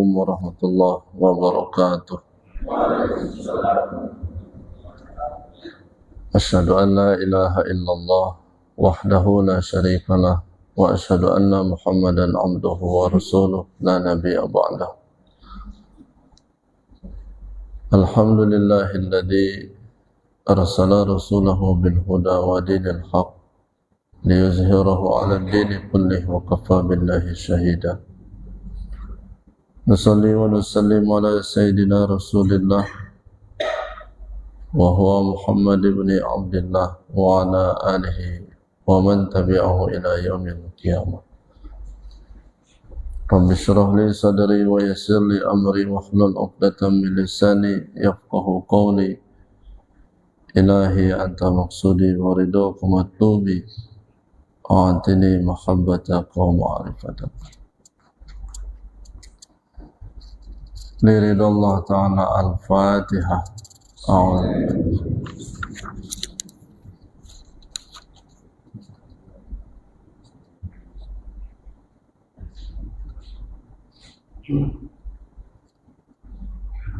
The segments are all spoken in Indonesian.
Assalamualaikum warahmatullahi wabarakatuh. Asyhadu an la ilaha illallah wahdahu la syarika lah wa asyhadu anna Muhammadan abduhu wa rasuluh la nabiyya ba'dah. Alhamdulillahilladzi arsala rasulahu bil huda wa dinil haq liyuzhirahu 'ala ad-dini kullih wa kafa billahi shahida. Nusalli wa nusallim ala sayyidina Rasulillah wa huwa Muhammad ibn Abdullah wa ala alihi wa man tabi'ahu ila yaumil qiyamah. Rabbi shrah li sadri wa yassir li amri wahlul 'uqdatam min lisani yafqahu qawli. Ilahi anta maqsudi wa ridha matlubi a'tini mahabbataka wa ma'rifataka. Liridallah ta'ala al-Fatihah.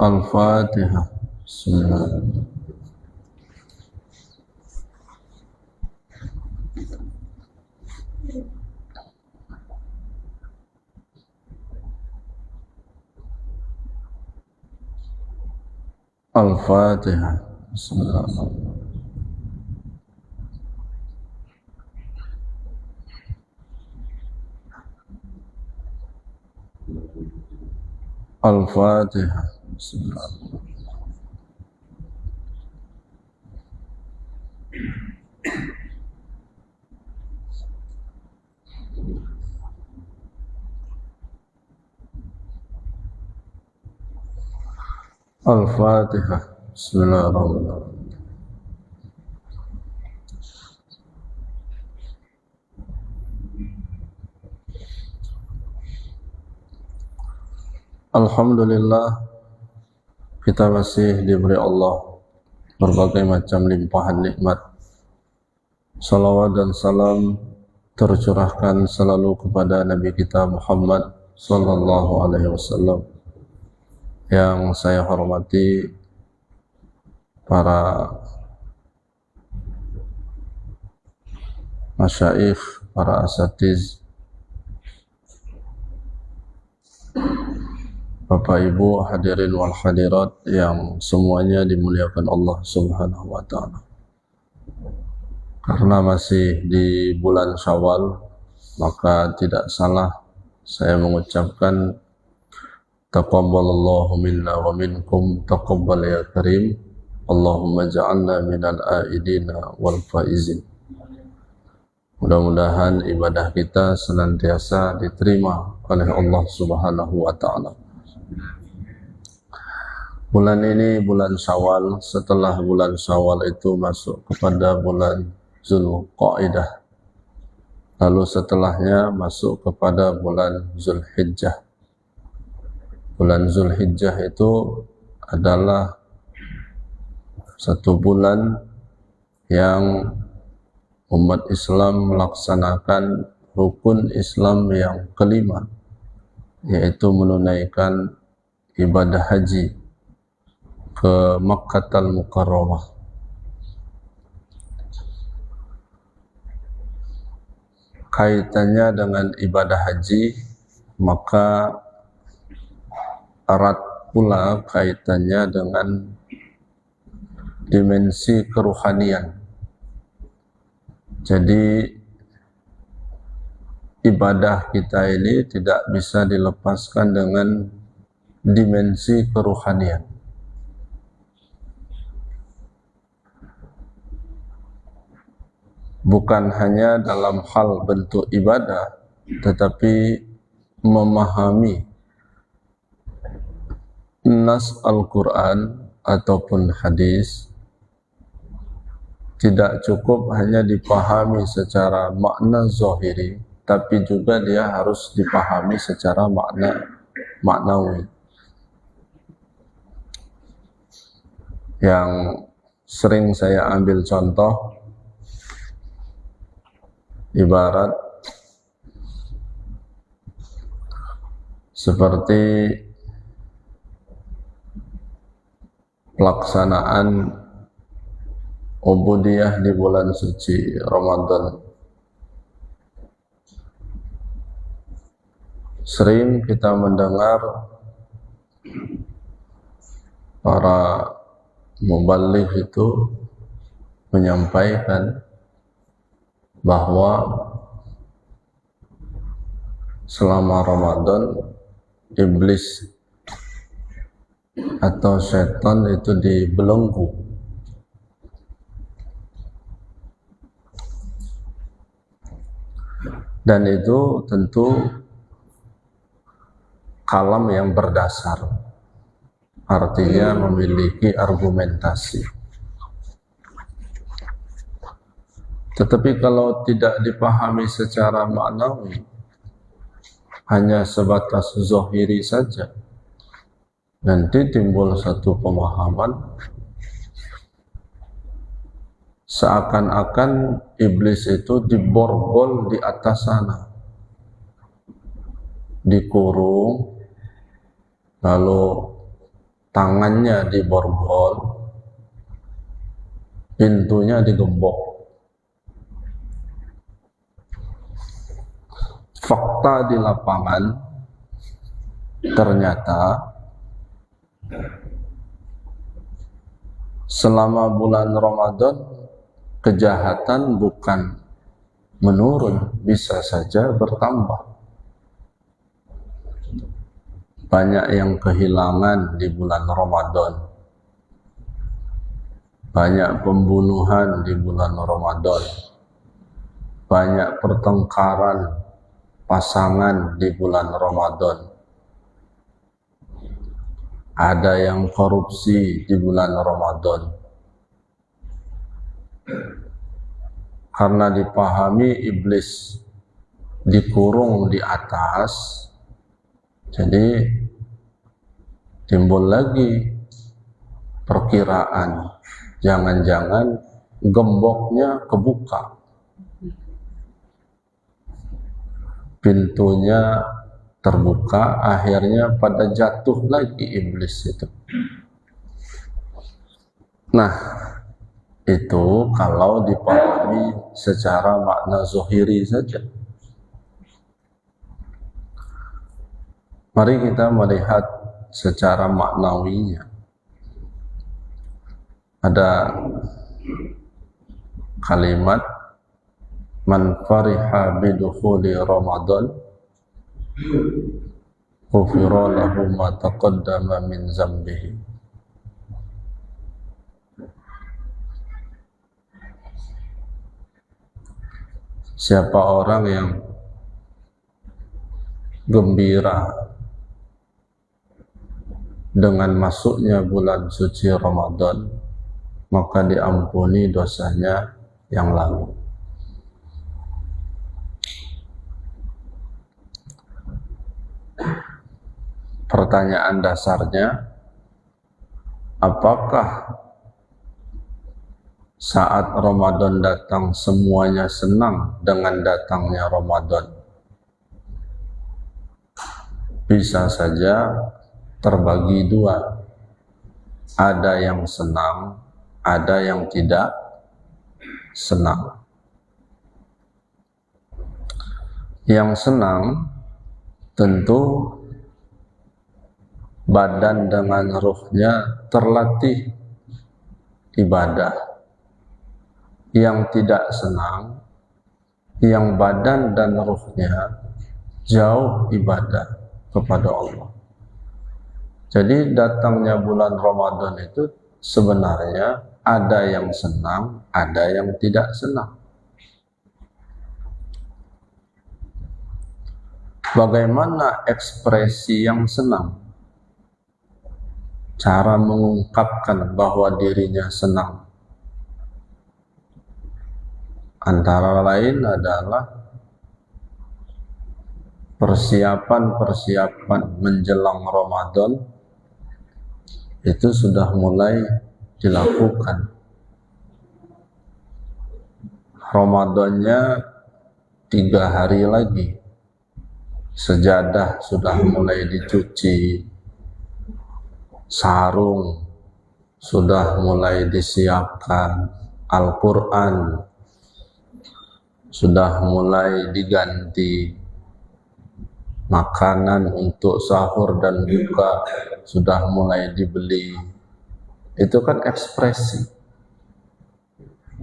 Al-Fatihah. Bismillah. Al-Fatihah. Bismillah. Al-Fatihah. Bismillah. Al-Fatihah. Bismillahirrahmanirrahim. Alhamdulillah, kita masih diberi Allah berbagai macam limpahan nikmat. Salawat dan salam tercurahkan selalu kepada Nabi kita Muhammad sallallahu alaihi wasallam. Yang saya hormati para masyaikh, para asatiz, Bapak Ibu hadirin wal hadirat yang semuanya dimuliakan Allah Subhanahu wa taala. Karena masih di bulan Syawal, maka tidak salah saya mengucapkan taqabbalallahu minna wa minkum taqabbal ya karim. Allahumma ja'alna minal aidina wal faizin. Mudah-mudahan ibadah kita senantiasa diterima oleh Allah Subhanahu wa taala. Bulan ini bulan Syawal, setelah bulan Syawal itu masuk kepada bulan Zulqa'dah. Lalu setelahnya masuk kepada bulan Zulhijjah. Bulan Zulhijjah itu adalah satu bulan yang umat Islam melaksanakan rukun Islam yang kelima, yaitu menunaikan ibadah haji ke Makkahul Mukarramah. Kaitannya dengan ibadah haji, maka erat pula kaitannya dengan dimensi keruhanian. Jadi ibadah kita ini tidak bisa dilepaskan dengan dimensi keruhanian. Bukan hanya dalam hal bentuk ibadah, tetapi memahami nas Al-Quran ataupun hadis tidak cukup hanya dipahami secara makna zahiri, tapi juga dia harus dipahami secara maknawi. Yang sering saya ambil contoh, ibarat seperti pelaksanaan ubudiyah di bulan suci Ramadan. Sering kita mendengar para muballigh itu menyampaikan bahwa selama Ramadan iblis atau setan itu dibelenggu. Dan itu tentu kalam yang berdasar, artinya memiliki argumentasi. Tetapi kalau tidak dipahami secara maknawi, hanya sebatas zahiri saja, nanti timbul satu pemahaman seakan-akan iblis itu diborgol di atas sana, dikurung, lalu tangannya diborgol, pintunya digembok. Fakta di lapangan ternyata selama bulan Ramadan kejahatan bukan menurun, bisa saja bertambah. Banyak yang kehilangan di bulan Ramadan, banyak pembunuhan di bulan Ramadan, banyak pertengkaran pasangan di bulan Ramadan, ada yang korupsi di bulan Ramadan. Karena dipahami iblis dikurung di atas, jadi timbul lagi perkiraan, jangan-jangan gemboknya kebuka, pintunya terbuka, akhirnya pada jatuh lagi iblis itu. Nah, itu kalau dipahami secara makna zahiri saja. Mari kita melihat secara maknawinya. Ada kalimat man fariha bidukhuli Ramadan ghufira lahu ma taqaddama min zambihi. Siapa orang yang gembira dengan masuknya bulan suci Ramadan, maka diampuni dosanya yang lalu. Pertanyaan dasarnya, apakah saat Ramadan datang semuanya senang dengan datangnya Ramadan? Bisa saja terbagi dua. Ada yang senang, ada yang tidak senang. Yang senang tentu badan dengan ruhnya terlatih ibadah. Yang tidak senang, yang badan dan ruhnya jauh ibadah kepada Allah. Jadi datangnya bulan Ramadan itu sebenarnya ada yang senang, ada yang tidak senang. Bagaimana ekspresi yang senang? Cara mengungkapkan bahwa dirinya senang antara lain adalah persiapan-persiapan menjelang Ramadan itu sudah mulai dilakukan. Ramadannya 3 hari lagi, sejadah sudah mulai dicuci, sarung sudah mulai disiapkan, Al-Quran sudah mulai diganti, makanan untuk sahur dan buka sudah mulai dibeli. Itu kan ekspresi,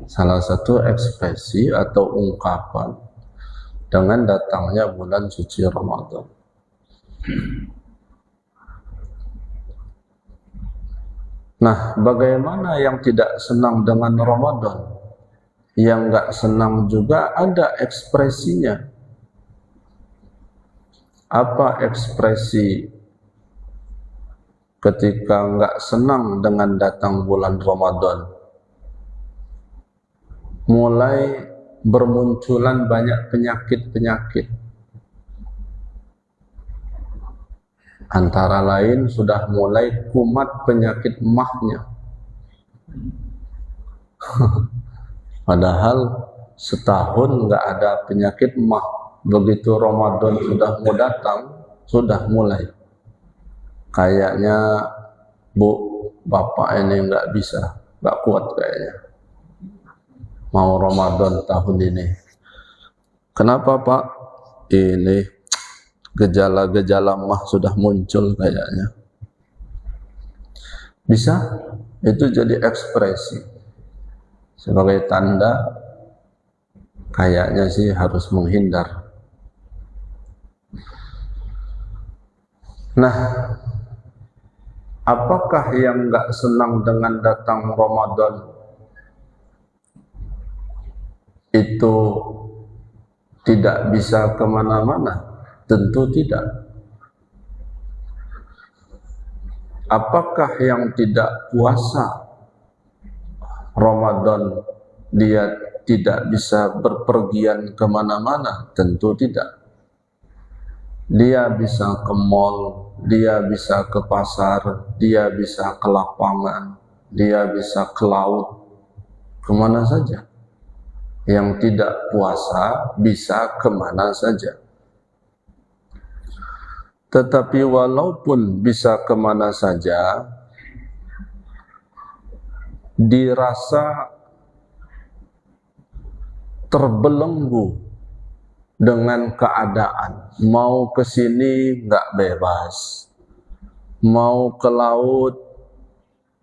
salah satu ekspresi atau ungkapan dengan datangnya bulan suci Ramadan. Nah, bagaimana yang tidak senang dengan Ramadan? Yang nggak senang juga ada ekspresinya. Apa ekspresi ketika nggak senang dengan datang bulan Ramadan? Mulai bermunculan banyak penyakit-penyakit. Antara lain sudah mulai kumat penyakit mahnya. Padahal setahun nggak ada penyakit mah. Begitu Ramadan sudah mau datang, sudah mulai. Kayaknya Bu, Bapak ini nggak bisa, nggak kuat kayaknya. Mau Ramadan tahun ini. Kenapa Pak? Ini gejala-gejala mah sudah muncul kayaknya. Bisa? Itu jadi ekspresi. Sebagai tanda kayaknya sih harus menghindar. Nah, apakah yang nggak senang dengan datang Ramadan itu tidak bisa kemana-mana? Tentu tidak. Apakah yang tidak puasa Ramadan dia tidak bisa berpergian kemana-mana? Tentu tidak. Dia bisa ke mall, dia bisa ke pasar, dia bisa ke lapangan, dia bisa ke laut, kemana saja. Yang tidak puasa bisa kemana saja. Tetapi walaupun bisa kemana saja, dirasa terbelenggu dengan keadaan. Mau ke sini nggak bebas, mau ke laut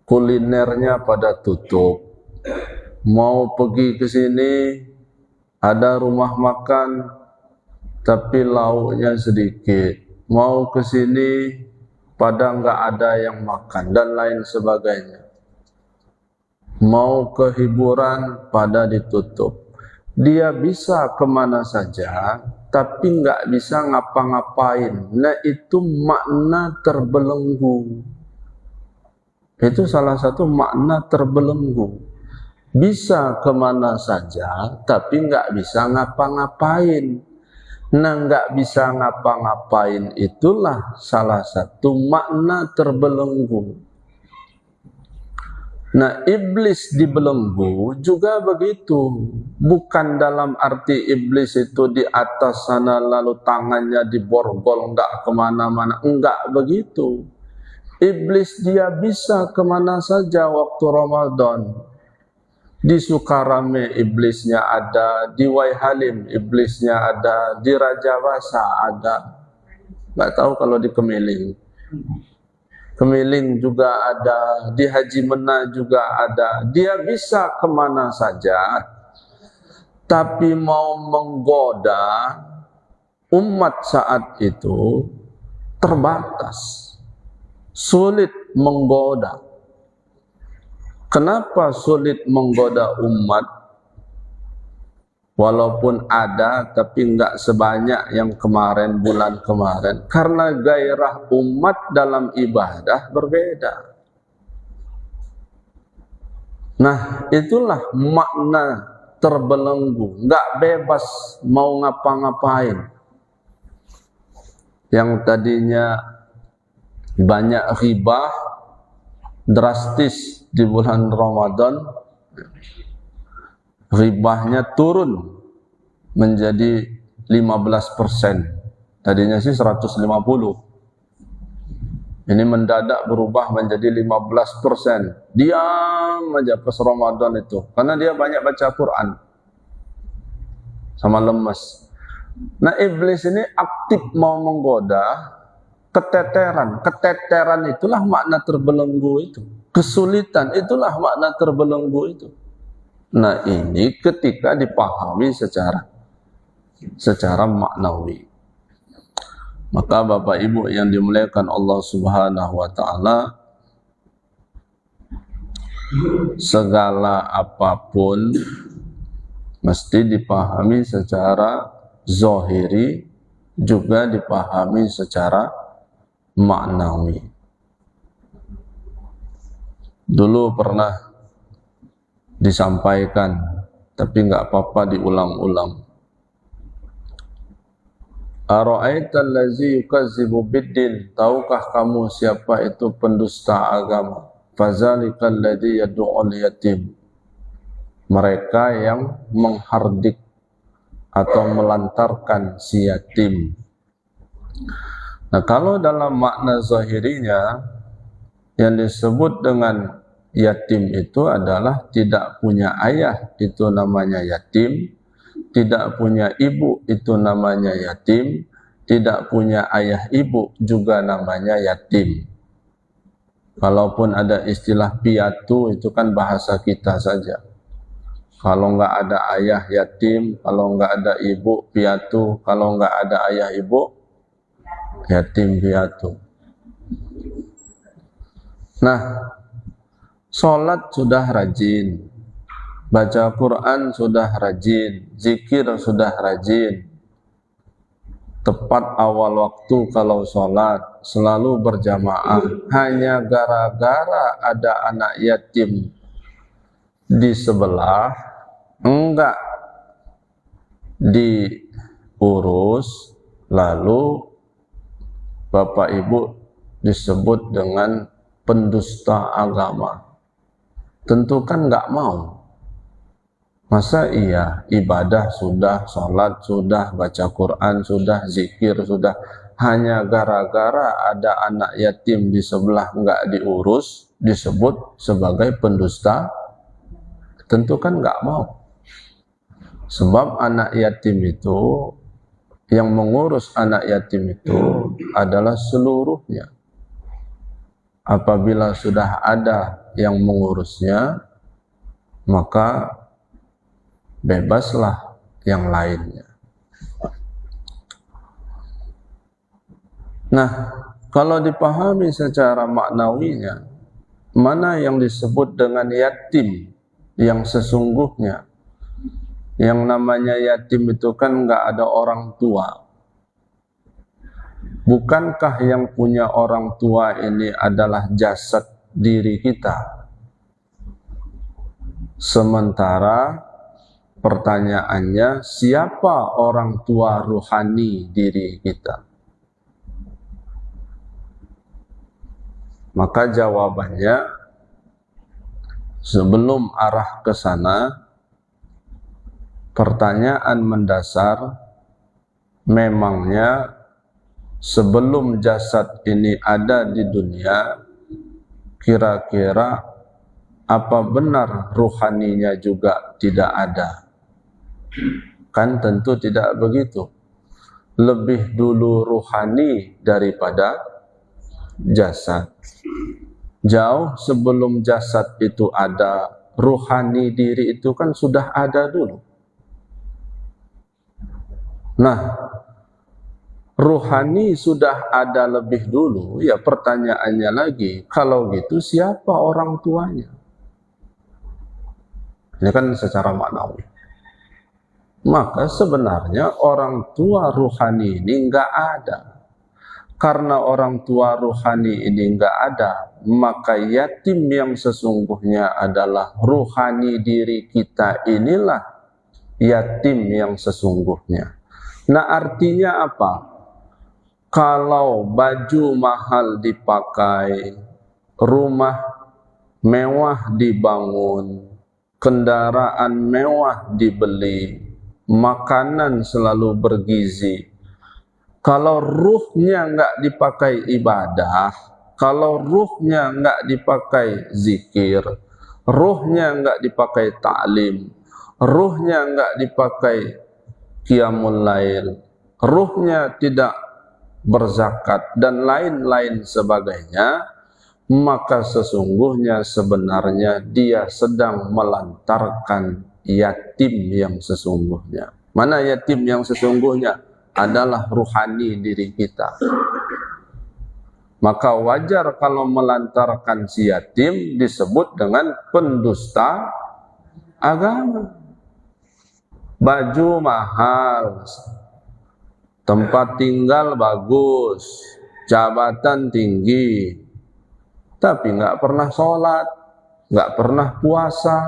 kulinernya pada tutup, mau pergi ke sini ada rumah makan tapi lauknya sedikit, mau ke sini pada nggak ada yang makan dan lain sebagainya. Mau ke hiburan pada ditutup. Dia bisa kemana saja, tapi nggak bisa ngapa-ngapain. Nah, itu makna terbelenggu. Itu salah satu makna terbelenggu. Bisa kemana saja, tapi nggak bisa ngapa-ngapain. Nah, nggak bisa ngapa-ngapain itulah salah satu makna terbelenggu. Nah, iblis dibelenggu juga begitu. Bukan dalam arti iblis itu di atas sana lalu tangannya diborgol nggak kemana-mana. Enggak begitu. Iblis dia bisa kemana saja waktu Ramadan. Di Sukarame iblisnya ada, di Waihalim iblisnya ada, di Rajawasa ada. Nggak tahu kalau di Kemiling. Kemiling juga ada, di Haji Mena juga ada. Dia bisa kemana saja, tapi mau menggoda umat saat itu terbatas, sulit menggoda. Kenapa sulit menggoda umat? Walaupun ada, tapi enggak sebanyak yang kemarin, bulan kemarin. Karena gairah umat dalam ibadah berbeda. Nah, itulah makna terbelenggu. Enggak bebas mau ngapa-ngapain. Yang tadinya banyak ribah, drastis di bulan Ramadan, ribahnya turun menjadi 15%. Tadinya sih 150. Ini mendadak berubah menjadi 15%. Diam aja pas Ramadan itu. Karena dia banyak baca Quran. Sama lemas. Nah, iblis ini aktif mau menggoda, keteteran. Keteteran itulah makna terbelenggu itu. Kesulitan itulah makna terbelenggu itu. Nah, ini ketika dipahami secara maknawi. Maka Bapak Ibu yang dimuliakan Allah Subhanahu wa taala, segala apapun mesti dipahami secara zahiri, juga dipahami secara maknawi. Dulu pernah disampaikan, tapi nggak apa-apa diulang-ulang. Ara'aital ladzi yukazzibu biddin, tahukah kamu siapa itu pendusta agama? Fazalikal ladzi yad'ul yatim, mereka yang menghardik atau melantarkan si yatim. Nah, kalau dalam makna zahirinya yang disebut dengan yatim itu adalah tidak punya ayah, itu namanya yatim. Tidak punya ibu, itu namanya yatim. Tidak punya ayah ibu, juga namanya yatim. Kalaupun ada istilah piatu, itu kan bahasa kita saja. Kalau nggak ada ayah, yatim. Kalau nggak ada ibu, piatu. Kalau nggak ada ayah ibu, yatim piatu. Nah, sholat sudah rajin, baca Quran sudah rajin, zikir sudah rajin, tepat awal waktu kalau sholat, selalu berjamaah. Hanya gara-gara ada anak yatim di sebelah, enggak diurus, lalu Bapak Ibu disebut dengan pendusta agama. Tentu kan enggak mau. Masa iya, ibadah sudah, sholat sudah, baca Quran sudah, zikir sudah, hanya gara-gara ada anak yatim di sebelah enggak diurus, disebut sebagai pendusta? Tentu kan enggak mau. Sebab anak yatim itu, yang mengurus anak yatim itu adalah seluruhnya. Apabila sudah ada yang mengurusnya, maka bebaslah yang lainnya. Nah, kalau dipahami secara maknawinya, mana yang disebut dengan yatim yang sesungguhnya? Yang namanya yatim itu kan nggak ada orang tua. Bukankah yang punya orang tua ini adalah jasad diri kita? Sementara pertanyaannya, siapa orang tua ruhani diri kita? Maka jawabannya, sebelum arah ke sana, pertanyaan mendasar, memangnya sebelum jasad ini ada di dunia, kira-kira apa benar ruhaninya juga tidak ada? Kan tentu tidak begitu. Lebih dulu ruhani daripada jasad. Jauh sebelum jasad itu ada, ruhani diri itu kan sudah ada dulu. Nah, ruhani sudah ada lebih dulu, ya pertanyaannya lagi, kalau gitu siapa orang tuanya? Ini kan secara maknawi. Maka sebenarnya orang tua ruhani ini enggak ada. Karena orang tua ruhani ini enggak ada, maka yatim yang sesungguhnya adalah ruhani diri kita, inilah yatim yang sesungguhnya. Nah, artinya apa? Kalau baju mahal dipakai, rumah mewah dibangun, kendaraan mewah dibeli, makanan selalu bergizi, kalau ruhnya nggak dipakai ibadah, kalau ruhnya nggak dipakai zikir, ruhnya nggak dipakai ta'lim, ruhnya nggak dipakai qiyamul lail, ruhnya tidak berzakat dan lain-lain sebagainya, maka sesungguhnya sebenarnya dia sedang melantarkan yatim yang sesungguhnya. Mana yatim yang sesungguhnya? Adalah ruhani diri kita. Maka wajar kalau melantarkan si yatim disebut dengan pendusta agama. Baju mahal, tempat tinggal bagus, jabatan tinggi, tapi nggak pernah sholat, nggak pernah puasa,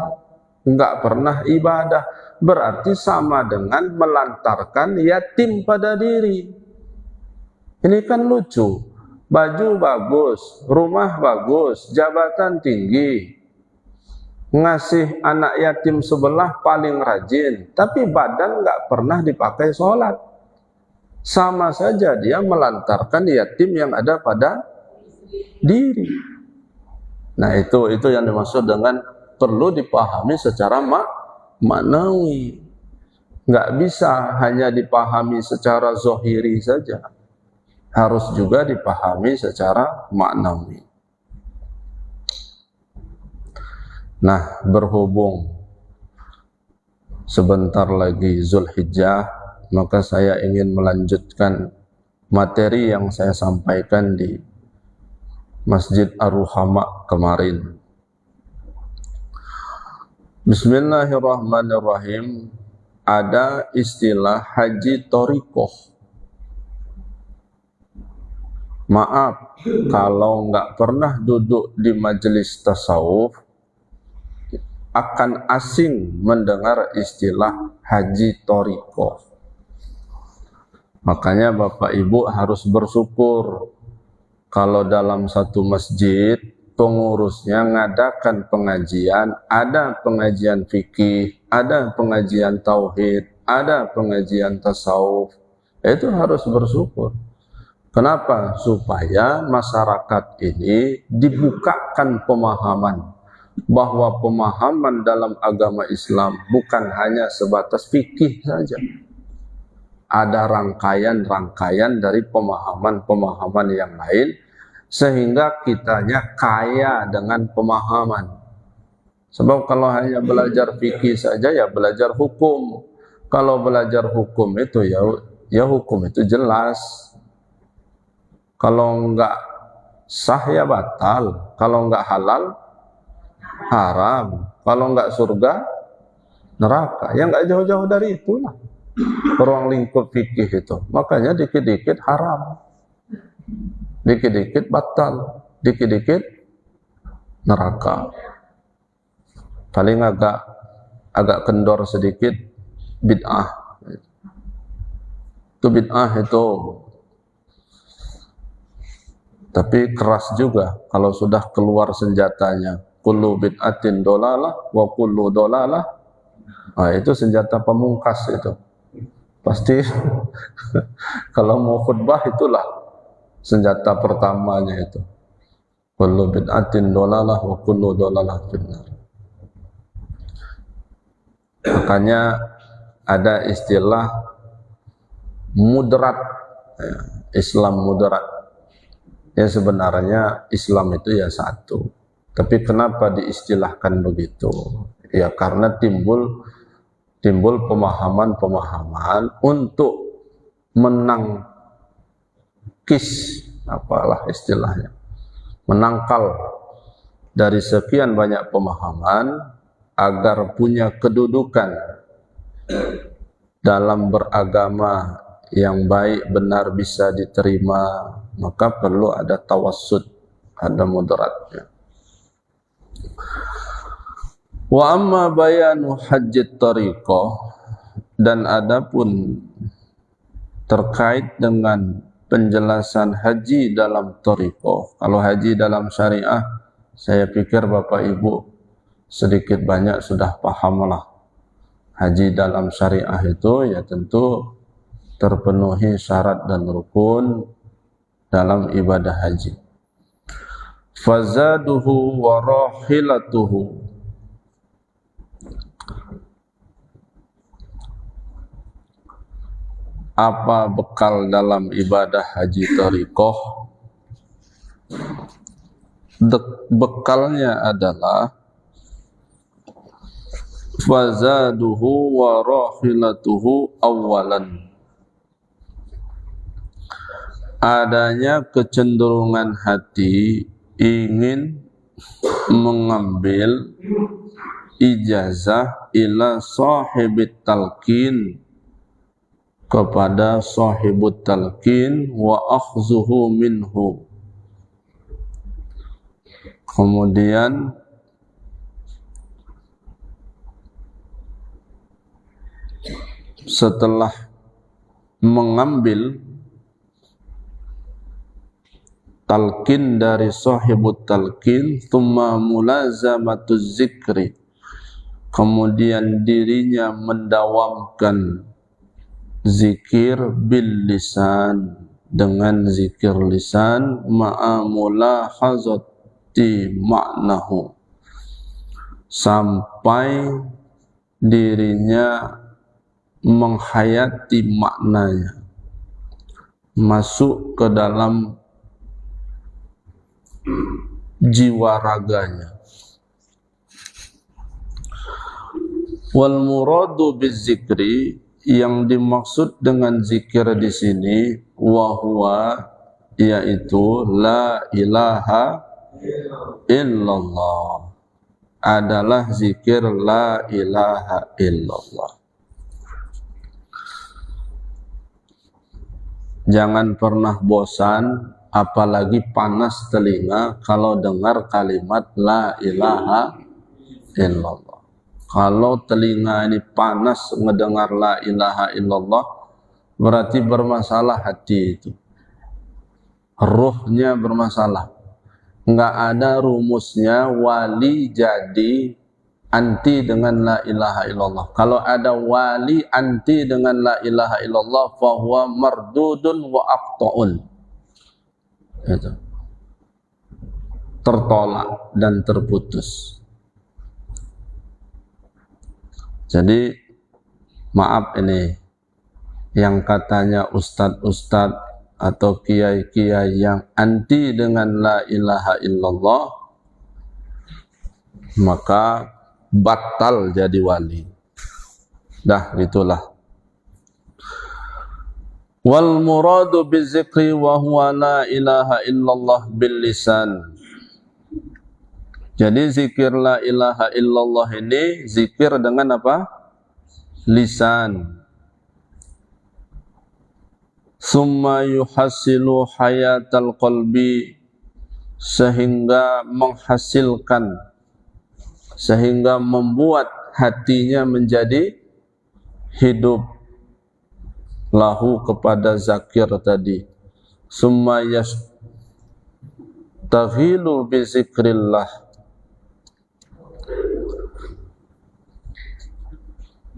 nggak pernah ibadah, berarti sama dengan melantarkan yatim pada diri. Ini kan lucu, baju bagus, rumah bagus, jabatan tinggi, ngasih anak yatim sebelah paling rajin, tapi badan nggak pernah dipakai sholat. Sama saja dia melantarkan yatim yang ada pada diri. Nah itu yang dimaksud dengan perlu dipahami secara maknawi. Nggak bisa hanya dipahami secara zahiri saja, harus juga dipahami secara maknawi. Nah, berhubung sebentar lagi Zulhijjah, maka saya ingin melanjutkan materi yang saya sampaikan di Masjid Ar-Ruhama kemarin. Bismillahirrahmanirrahim. Ada istilah haji thariqah. Maaf kalau nggak pernah duduk di majelis tasawuf akan asing mendengar istilah haji thariqah. Makanya Bapak Ibu harus bersyukur kalau dalam satu masjid pengurusnya ngadakan pengajian, ada pengajian fikih, ada pengajian tauhid, ada pengajian tasawuf. Itu harus bersyukur. Kenapa? Supaya masyarakat ini dibukakan pemahaman bahwa pemahaman dalam agama Islam bukan hanya sebatas fikih saja. Ada rangkaian-rangkaian dari pemahaman-pemahaman yang lain, sehingga kitanya kaya dengan pemahaman. Sebab kalau hanya belajar fikih saja, ya belajar hukum. Kalau belajar hukum itu ya hukum itu jelas. Kalau enggak sah ya batal, kalau enggak halal haram, kalau enggak surga neraka. Ya enggak jauh-jauh dari itulah ruang lingkup fikih itu. Makanya dikit-dikit haram, dikit-dikit batal, dikit-dikit neraka. Paling agak kendor sedikit bid'ah. Itu bid'ah itu. Tapi keras juga kalau sudah keluar senjatanya. Kullu bid'atin dolalah wa kullu dolalah. Nah, itu senjata pemungkas itu. Pasti kalau mau khutbah itulah senjata pertamanya itu. Kullu bid'atin dolalah wa kullu dolalah finnar. Makanya ada istilah mudarat, Islam mudarat. Ya sebenarnya Islam itu ya satu. Tapi kenapa diistilahkan begitu? Ya karena timbul pemahaman-pemahaman untuk apalah istilahnya, menangkal dari sekian banyak pemahaman agar punya kedudukan dalam beragama yang baik, benar, bisa diterima, maka perlu ada tawassud, ada mudaratnya. Wa amma bayanu hajjit thariqah, dan adapun terkait dengan penjelasan haji dalam thariqah. Kalau haji dalam syariah, saya pikir Bapak Ibu sedikit banyak sudah pahamlah. Haji dalam syariah itu ya tentu terpenuhi syarat dan rukun dalam ibadah haji. fazaduhu wa rahilatuhu. Apa bekal dalam ibadah haji thariqah? Bekalnya adalah fazaduhu wa rahilatuhu awalan, adanya kecenderungan hati ingin mengambil ijazah ila sahibit talqin, kepada sahibut talqin, wa akhzuhu minhu, kemudian setelah mengambil talqin dari sahibut talqin, thumma mulazamatuz zikri, kemudian dirinya mendawamkan zikir bil lisan, dengan zikir lisan, ma'a mulahazati ma'nahu, sampai dirinya menghayati maknanya, masuk ke dalam jiwa raganya. Wal muradu bizikri, yang dimaksud dengan zikir di sini, wahwa, yaitu la ilaha illallah, adalah zikir la ilaha illallah. Jangan pernah bosan, apalagi panas telinga kalau dengar kalimat la ilaha illallah. Kalau telinga ini panas mendengar la ilaha illallah, berarti bermasalah hati itu, ruhnya bermasalah. Enggak ada rumusnya wali jadi anti dengan la ilaha illallah. Kalau ada wali anti dengan la ilaha illallah, fahuwa mardudun wa aqta'un, itu tertolak dan terputus. Jadi maaf, ini yang katanya ustadz-ustadz atau kiai-kiai yang anti dengan la ilaha illallah, maka batal jadi wali. Dah, itulah. Wal muradu bizikri wa huwa la ilaha illallah bil lisan. Jadi zikir la ilaha illallah ini zikir dengan apa? Lisan. Summa yuhasilu hayatal qalbi, sehingga menghasilkan, sehingga membuat hatinya menjadi hidup, lahu, kepada zakir tadi. Summa yastaghilu bi zikrillah,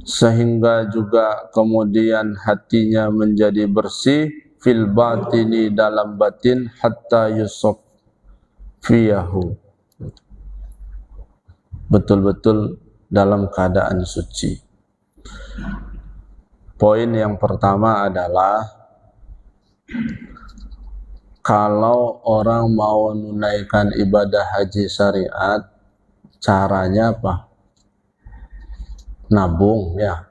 sehingga juga kemudian hatinya menjadi bersih, fil batini, dalam batin, hatta yusaffiyahu, betul-betul dalam keadaan suci. Poin yang pertama adalah, kalau orang mau menunaikan ibadah haji syariat, caranya apa? Nabung, ya,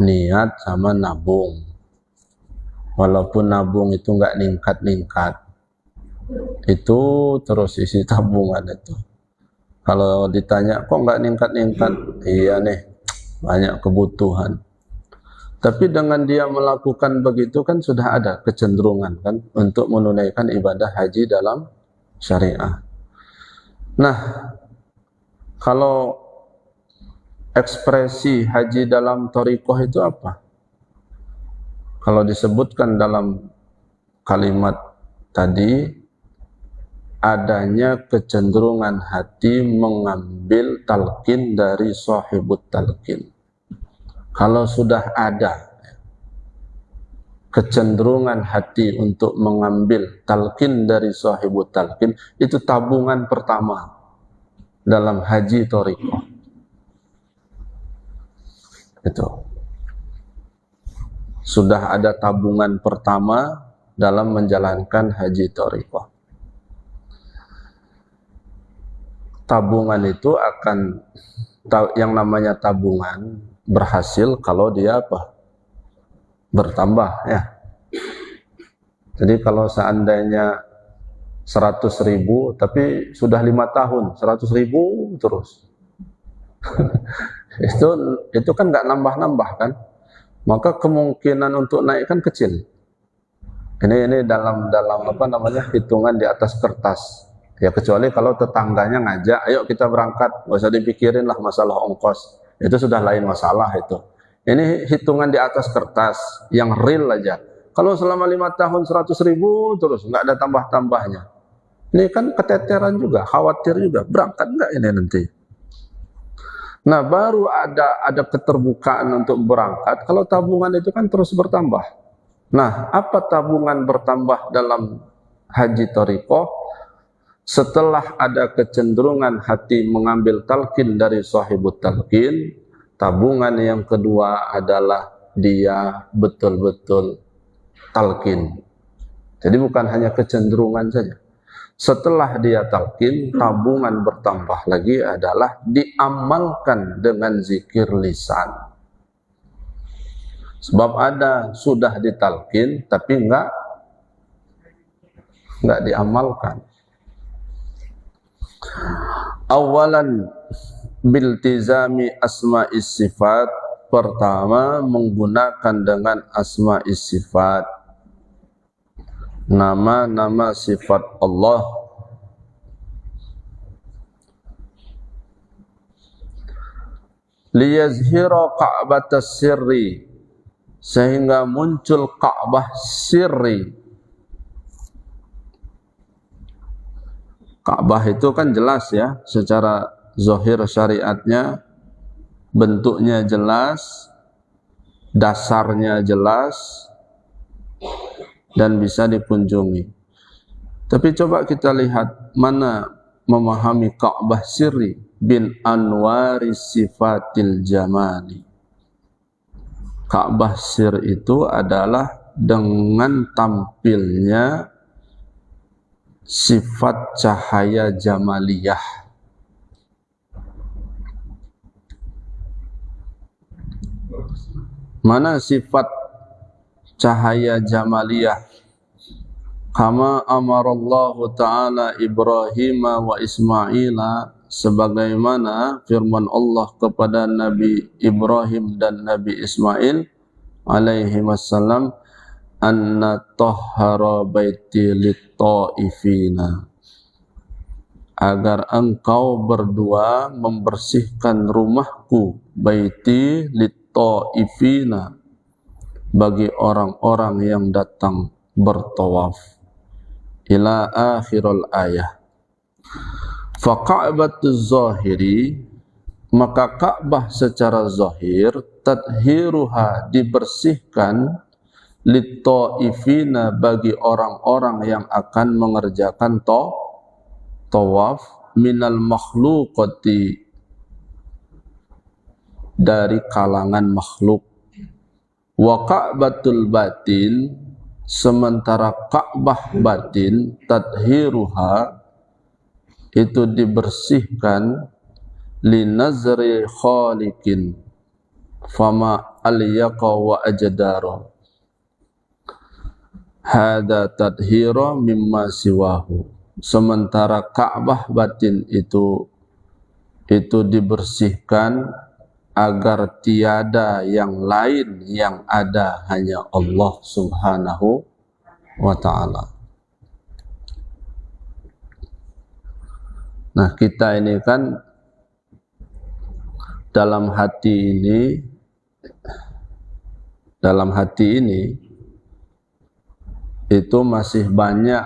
niat sama nabung. Walaupun nabung itu nggak ningkat-ningkat, itu terus isi tabungan itu. Kalau ditanya kok nggak ningkat-ningkat, iya nih, banyak kebutuhan. Tapi dengan dia melakukan begitu kan sudah ada kecenderungan kan untuk menunaikan ibadah haji dalam syariah. Nah, kalau ekspresi haji dalam thariqah itu apa? Kalau disebutkan dalam kalimat tadi, adanya kecenderungan hati mengambil talqin dari sahibut talqin. Kalau sudah ada, kecenderungan hati untuk mengambil talqin dari sahibut talqin, itu tabungan pertama dalam haji thariqah. Itu sudah ada tabungan pertama dalam menjalankan haji thariqah. Tabungan itu akan, yang namanya tabungan berhasil kalau dia apa? Bertambah, ya. Jadi kalau seandainya 100.000 tapi sudah 5 tahun 100.000 terus itu kan nggak nambah-nambah kan, maka kemungkinan untuk naik kan kecil. Ini dalam apa namanya, hitungan di atas kertas ya, kecuali kalau tetangganya ngajak, ayo kita berangkat, nggak usah dipikirin lah masalah ongkos, itu sudah lain masalah itu. Ini hitungan di atas kertas yang real aja. Kalau selama 5 tahun 100.000 terus nggak ada tambah-tambahnya, ini kan keteteran juga, khawatir juga, berangkat nggak ini nanti. Nah, baru ada keterbukaan untuk berangkat kalau tabungan itu kan terus bertambah. Nah, apa tabungan bertambah dalam haji thariqah? Setelah ada kecenderungan hati mengambil talqin dari sahibut talqin, tabungan yang kedua adalah dia betul-betul talqin. Jadi bukan hanya kecenderungan saja. Setelah dia talqin, tabungan bertambah lagi adalah diamalkan dengan zikir lisan. Sebab ada sudah ditalqin tapi enggak diamalkan. Awalan biltizami asma'is sifat, pertama menggunakan dengan asma'is sifat, nama-nama sifat Allah. Liyazhira ka'batas sirri, sehingga muncul Ka'bah sirri. Ka'bah itu kan jelas ya, secara zahir syariatnya, bentuknya jelas, dasarnya jelas, dan bisa dikunjungi. Tapi coba kita lihat mana memahami Ka'bah sirri bin anwari sifatil jamali. Ka'bah sir itu adalah dengan tampilnya sifat cahaya jamaliyah. Mana sifat cahaya jamaliyah? Kama amarallahu ta'ala Ibrahim wa Ismaila, sebagaimana firman Allah kepada Nabi Ibrahim dan Nabi Ismail alaihi wassalam, anna tahhara baiti lit-ta'ifina, agar engkau berdua membersihkan rumahku, baiti lit-ta'ifina, bagi orang-orang yang datang bertawaf, ila akhirul ayah. Fa ka'batuz zahiri, maka Ka'bah secara zahir, tadhiruha, dibersihkan, lit-ta'ifina, bagi orang-orang yang akan mengerjakan tawaf, minal makhluqati, dari kalangan makhluk. Wa Ka'batul batin, sementara Ka'bah batin, tadhiruha, itu dibersihkan, linazri khaliqin fama aliyaqa wa ajdara, hada tadhira mimma siwahu. Sementara Ka'bah batin itu dibersihkan agar tiada yang lain, yang ada hanya Allah subhanahu wa ta'ala. Nah, kita ini kan dalam hati ini itu masih banyak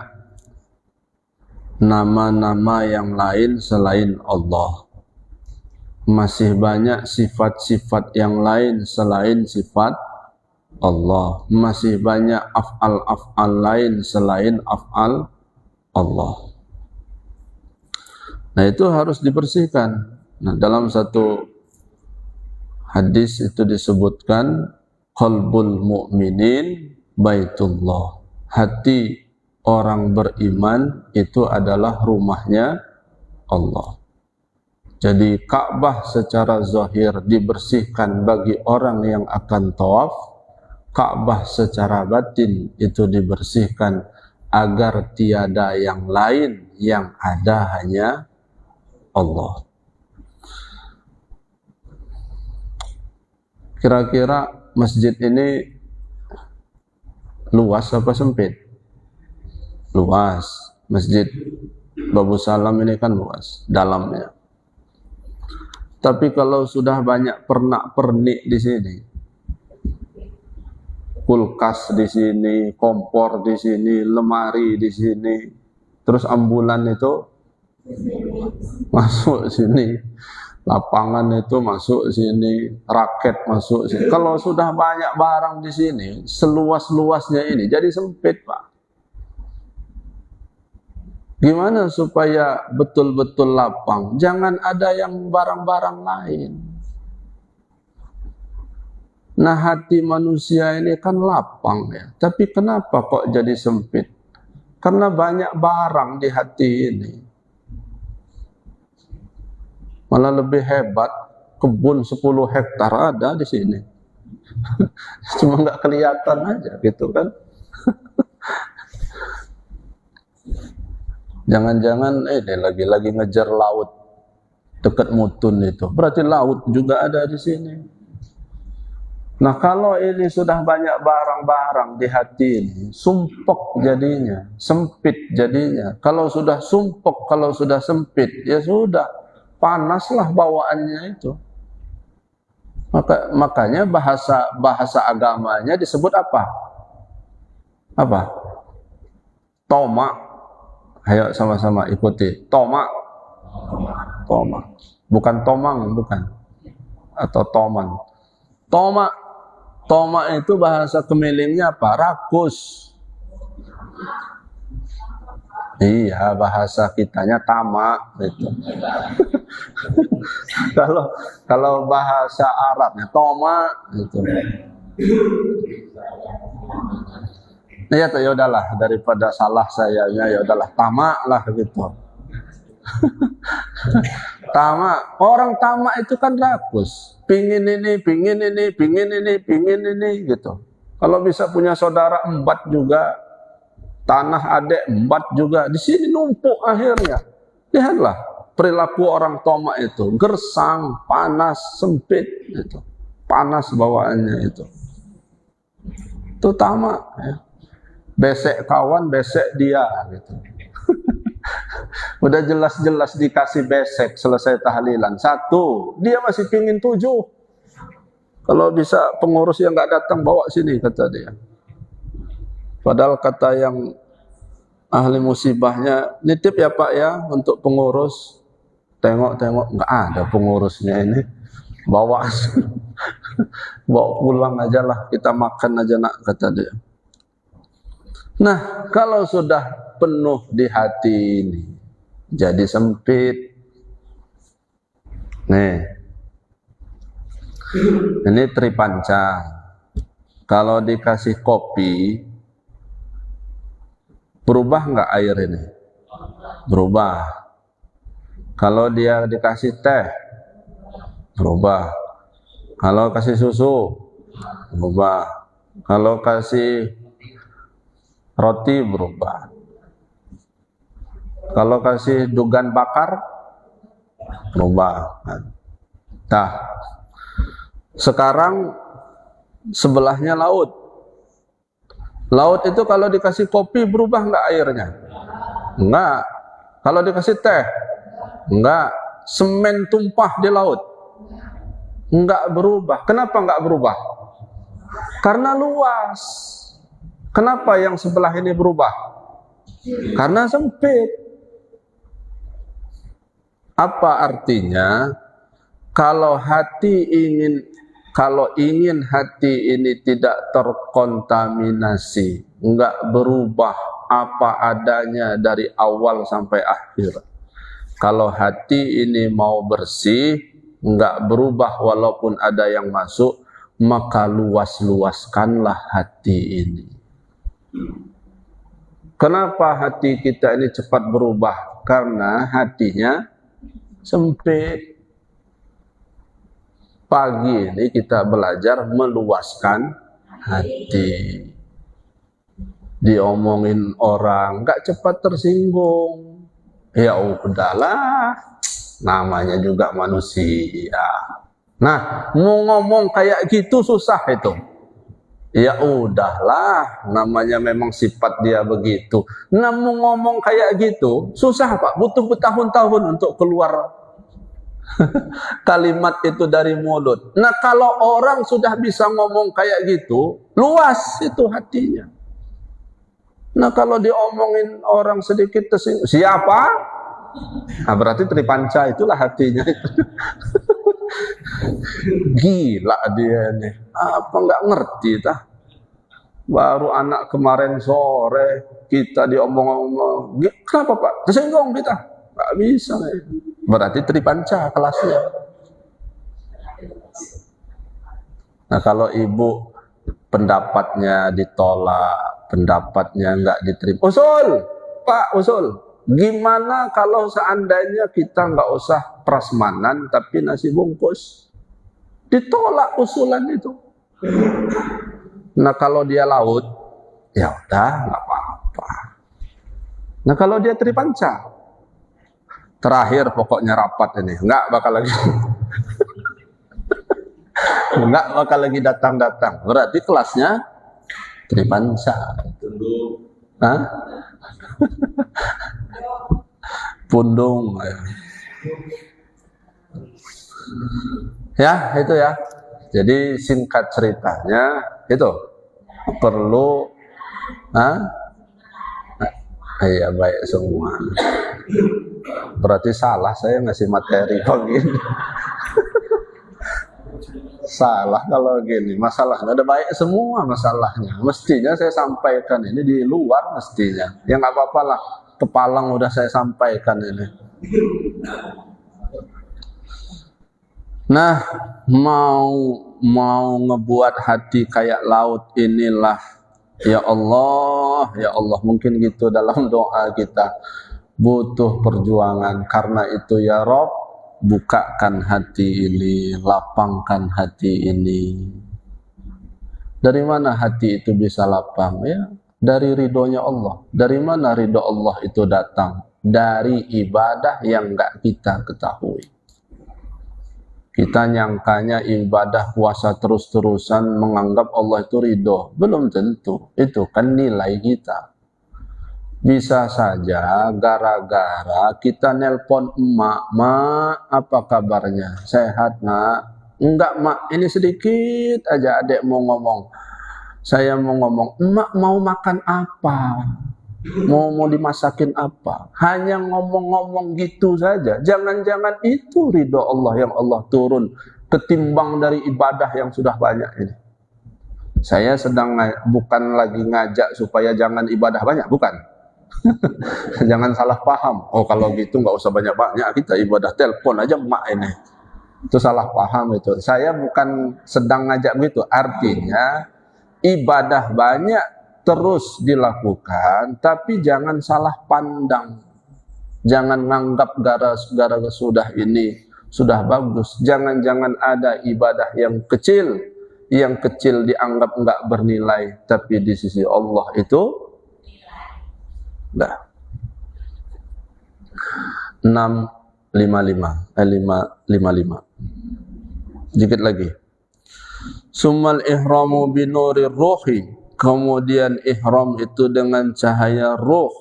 nama-nama yang lain selain Allah. Masih banyak sifat-sifat yang lain selain sifat Allah. Masih banyak af'al-af'al lain selain af'al Allah. Nah, itu harus dibersihkan. Nah, dalam satu hadis itu disebutkan qalbul mu'minin baitullah. Hati orang beriman itu adalah rumahnya Allah. Jadi Ka'bah secara zahir dibersihkan bagi orang yang akan tawaf. Ka'bah secara batin itu dibersihkan agar tiada yang lain, yang ada hanya Allah. Kira-kira masjid ini luas apa sempit? Luas. Masjid Babu Salam ini kan luas dalamnya. Tapi kalau sudah banyak pernak-pernik di sini, kulkas di sini, kompor di sini, lemari di sini, terus ambulan itu masuk sini, lapangan itu masuk sini, raket masuk sini. Kalau sudah banyak barang di sini, seluas-luasnya ini jadi sempit, Pak. Gimana supaya betul-betul lapang? Jangan ada yang barang-barang lain. Nah, hati manusia ini kan lapang ya. Tapi kenapa kok jadi sempit? Karena banyak barang di hati ini. Malah lebih hebat, kebun 10 hektar ada di sini. Cuma nggak kelihatan aja gitu kan. Jangan-jangan dia lagi ngejar laut dekat Mutun itu. Berarti laut juga ada di sini. Nah, kalau ini sudah banyak barang-barang di hati ini, sumpek jadinya, sempit jadinya. Kalau sudah sumpek, kalau sudah sempit, ya sudah, panaslah bawaannya itu. Makanya bahasa agamanya disebut apa? Apa? Toma. Ayo sama-sama ikuti. Toma. Toma. Bukan tomang, bukan. Atau toman. Toma. Toma itu bahasa kemilingnya apa? Rakus. Iya, bahasa kitanya tamak gitu. kalau bahasa Arabnya toma gitu. Ya udahlah, daripada salah sayanya ya udahlah, tamak lah gitu. Tamak, orang tamak itu kan rakus, pingin ini, pingin ini, pingin ini, pingin ini gitu. Kalau bisa punya saudara embat juga, tanah adek embat juga, di sini numpuk akhirnya. Lihatlah perilaku orang tamak itu, gersang, panas, sempit gitu. Panas bawaannya itu. Itu tamak ya. Besek kawan, besek dia gitu. Udah jelas-jelas dikasih besek selesai tahlilan 1, dia masih pingin 7. Kalau bisa pengurus yang nggak datang bawa sini kata dia. Padahal kata yang ahli musibahnya, nitip ya Pak ya untuk pengurus. Tengok-tengok nggak ada pengurusnya ini. Bawa bawa pulang aja lah, kita makan aja nak kata dia. Nah, kalau sudah penuh di hati ini, jadi sempit. Nih, ini tripanca. Kalau dikasih kopi, berubah nggak air ini? Berubah. Kalau dia dikasih teh, berubah. Kalau kasih susu, berubah. Kalau kasih roti, berubah. Kalau kasih dugan bakar, berubah. Nah, sekarang sebelahnya laut. Laut itu kalau dikasih kopi berubah nggak airnya? Enggak. Kalau dikasih teh, enggak. Semen tumpah di laut, enggak berubah. Kenapa enggak berubah? Karena luas. Kenapa yang sebelah ini berubah? Karena sempit. Apa artinya? Kalau hati ingin kalau ingin hati ini tidak terkontaminasi, enggak berubah apa adanya dari awal sampai akhir. Kalau hati ini mau bersih, enggak berubah walaupun ada yang masuk, maka luas-luaskanlah hati ini. Kenapa hati kita ini cepat berubah? Karena hatinya sempit. Pagi ini kita belajar meluaskan hati. Diomongin orang, gak cepat tersinggung. Ya udahlah, namanya juga manusia. Nah, mau ngomong kayak gitu susah itu. Ya udahlah, namanya memang sifat dia begitu. Namun ngomong kayak gitu, susah Pak, butuh bertahun-tahun untuk keluar kalimat itu dari mulut. Nah kalau orang sudah bisa ngomong kayak gitu, luas itu hatinya. Nah kalau diomongin orang sedikit tersinggung, siapa? Nah berarti tripanca itulah hatinya. Gila dia nih, apa nggak ngerti tah? Baru anak kemarin sore kita diomong-omong, kenapa Pak? Tersinggung kita? Nggak bisa nih. Berarti tripanca kelasnya. Nah kalau ibu pendapatnya ditolak, pendapatnya nggak diterima, usul, Pak usul, gimana kalau seandainya kita nggak usah prasmanan tapi nasi bungkus? Ditolak usulan itu. Nah kalau dia laut, ya udah nggak apa-apa. Nah kalau dia tripanca, terakhir pokoknya rapat ini, nggak bakal lagi, nggak bakal lagi datang-datang. Berarti kelasnya tripanca. Hah? Pundung. Ya itu ya. Jadi singkat ceritanya itu perlu, iya baik semua. Berarti salah saya ngasih materi begini. Salah kalau gini, masalahnya ada baik semua masalahnya. Mestinya saya sampaikan ini di luar mestinya. Ya nggak apa-apa lah, kepalang udah saya sampaikan ini. Nah, mau ngebuat hati kayak laut inilah, ya Allah, mungkin gitu dalam doa kita. Butuh perjuangan, karena itu ya Rob, bukakan hati ini, lapangkan hati ini. Dari mana hati itu bisa lapang? Ya, dari ridhonya Allah. Dari mana ridho Allah itu datang? Dari ibadah yang enggak kita ketahui. Kita nyangkanya ibadah puasa terus-terusan menganggap Allah itu ridho. Belum tentu. Itu kan nilai kita. Bisa saja gara-gara kita nelpon emak, "Mak, apa kabarnya? Sehat, Nak?" "Enggak, Mak, ini sedikit aja adek mau ngomong. Saya mau ngomong, emak mau makan apa? Mau dimasakin apa?" Hanya ngomong-ngomong gitu saja. Jangan-jangan itu ridho Allah yang Allah turun ketimbang dari ibadah yang sudah banyak ini. Saya sedang bukan lagi ngajak supaya jangan ibadah banyak, bukan. Jangan salah paham. Oh kalau gitu nggak usah banyak-banyak, kita ibadah telepon aja emak ini. Itu salah paham itu. Saya bukan sedang ngajak begitu. Artinya ibadah banyak terus dilakukan, tapi jangan salah pandang. Jangan nganggap gara-gara sudah ini sudah bagus. Jangan-jangan ada ibadah yang kecil dianggap nggak bernilai, tapi di sisi Allah itu dah. 555. Dikit lagi. Summal ihramu binuri ruhi. Kemudian ihram itu dengan cahaya ruh.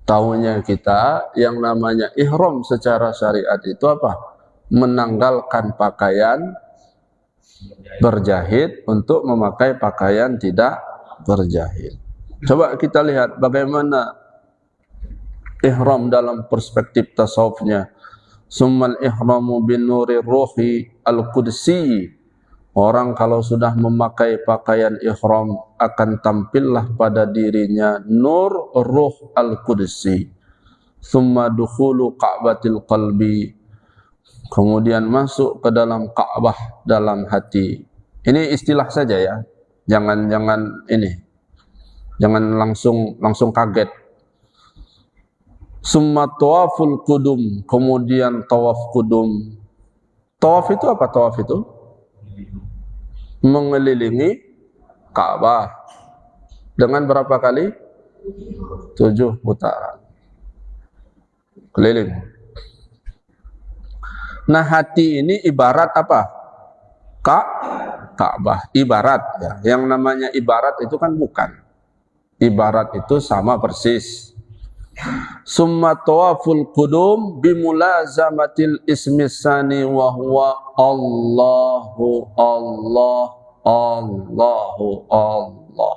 Tahunya kita yang namanya ihram secara syariat itu apa? Menanggalkan pakaian berjahit untuk memakai pakaian tidak berjahit. Coba kita lihat bagaimana ihram dalam perspektif tasawufnya. Summal ihramu binuri ruhi al-qudsi. Orang kalau sudah memakai pakaian ihram akan tampillah pada dirinya nur ruh al-qudsi. Thumma dukhulu ka'batil qalbi. Kemudian masuk ke dalam Ka'bah dalam hati. Ini istilah saja ya. Jangan langsung kaget. Summa tawaful qudum, kemudian tawaf qudum. Tawaf itu apa tawaf itu? Mengelilingi Ka'bah. Dengan berapa kali? 7 putaran. Keliling. Nah, hati ini ibarat apa? Ka'bah. Ibarat ya. Yang namanya ibarat itu kan bukan. Ibarat itu sama persis. Summa tawaful qudum bimulazamatil ismis sani wa huwa Allahu Allah Allahu Allah.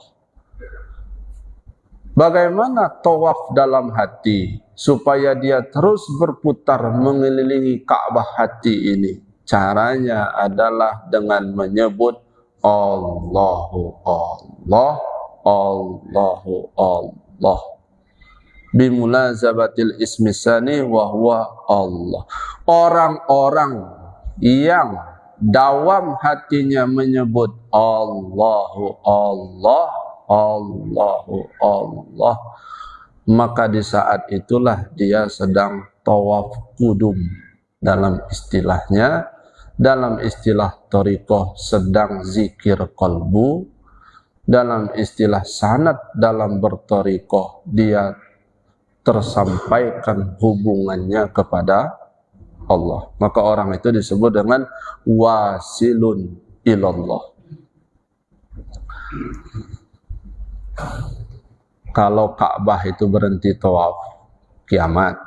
Bagaimana tawaf dalam hati supaya dia terus berputar mengelilingi Ka'bah hati ini? Caranya adalah dengan menyebut Allahu Allah Allahu Allah. Bimulazabatil ismisani wa huwa Allah. Orang-orang yang dawam hatinya menyebut Allahu Allah Allahu Allah, maka di saat itulah dia sedang tawaf qudum. Dalam istilahnya, dalam istilah thariqah sedang zikir qalbu, dalam istilah sanad dalam berthariqah dia tersampaikan hubungannya kepada Allah. Maka orang itu disebut dengan wasilun ilallah. Kalau Ka'bah itu berhenti tawaf, kiamat.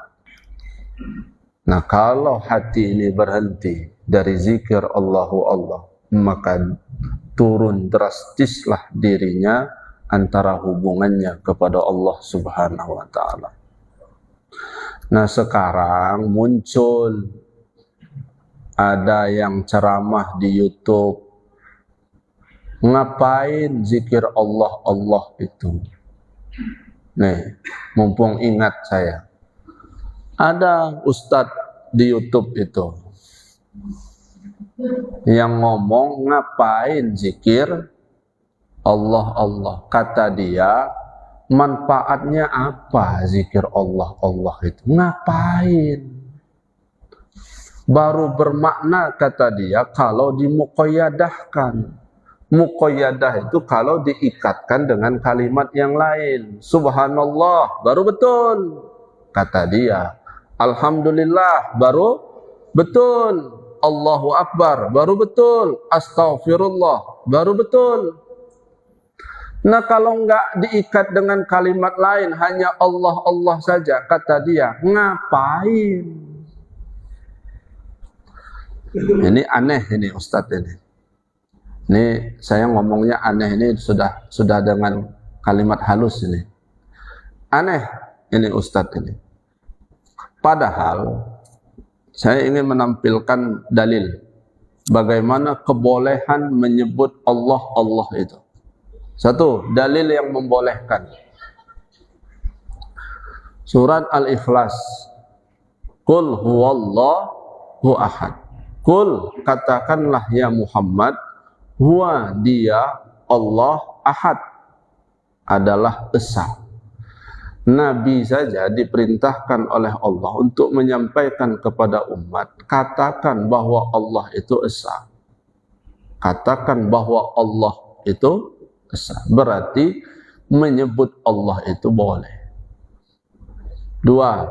Nah, kalau hati ini berhenti dari zikir Allahu Allah, maka turun drastislah dirinya antara hubungannya kepada Allah Subhanahu wa ta'ala. Nah, sekarang muncul ada yang ceramah di YouTube. Ngapain zikir Allah Allah itu? Nih, mumpung ingat saya. Ada ustadz di YouTube itu yang ngomong ngapain zikir Allah Allah. Kata dia, manfaatnya apa zikir Allah Allah itu? Ngapain? Baru bermakna kata dia kalau dimuqayyadahkan. Muqayyadah itu kalau diikatkan dengan kalimat yang lain. Subhanallah baru betul kata dia. Alhamdulillah baru betul. Allahu Akbar baru betul. Astaghfirullah baru betul. Nah, kalau enggak diikat dengan kalimat lain, hanya Allah Allah saja, kata dia, ngapain? Ini aneh ini Ustadz ini. Ini saya ngomongnya aneh ini sudah dengan kalimat halus ini. Aneh ini Ustadz ini. Padahal saya ingin menampilkan dalil bagaimana kebolehan menyebut Allah Allah itu. Satu, dalil yang membolehkan. Surat Al-Ikhlas. Qul huwallahu ahad. Qul, katakanlah ya Muhammad, huwa dia Allah ahad, adalah esa. Nabi saja diperintahkan oleh Allah untuk menyampaikan kepada umat, katakan bahwa Allah itu esa. Katakan bahwa Allah itu esa. Berarti menyebut Allah itu boleh. Dua,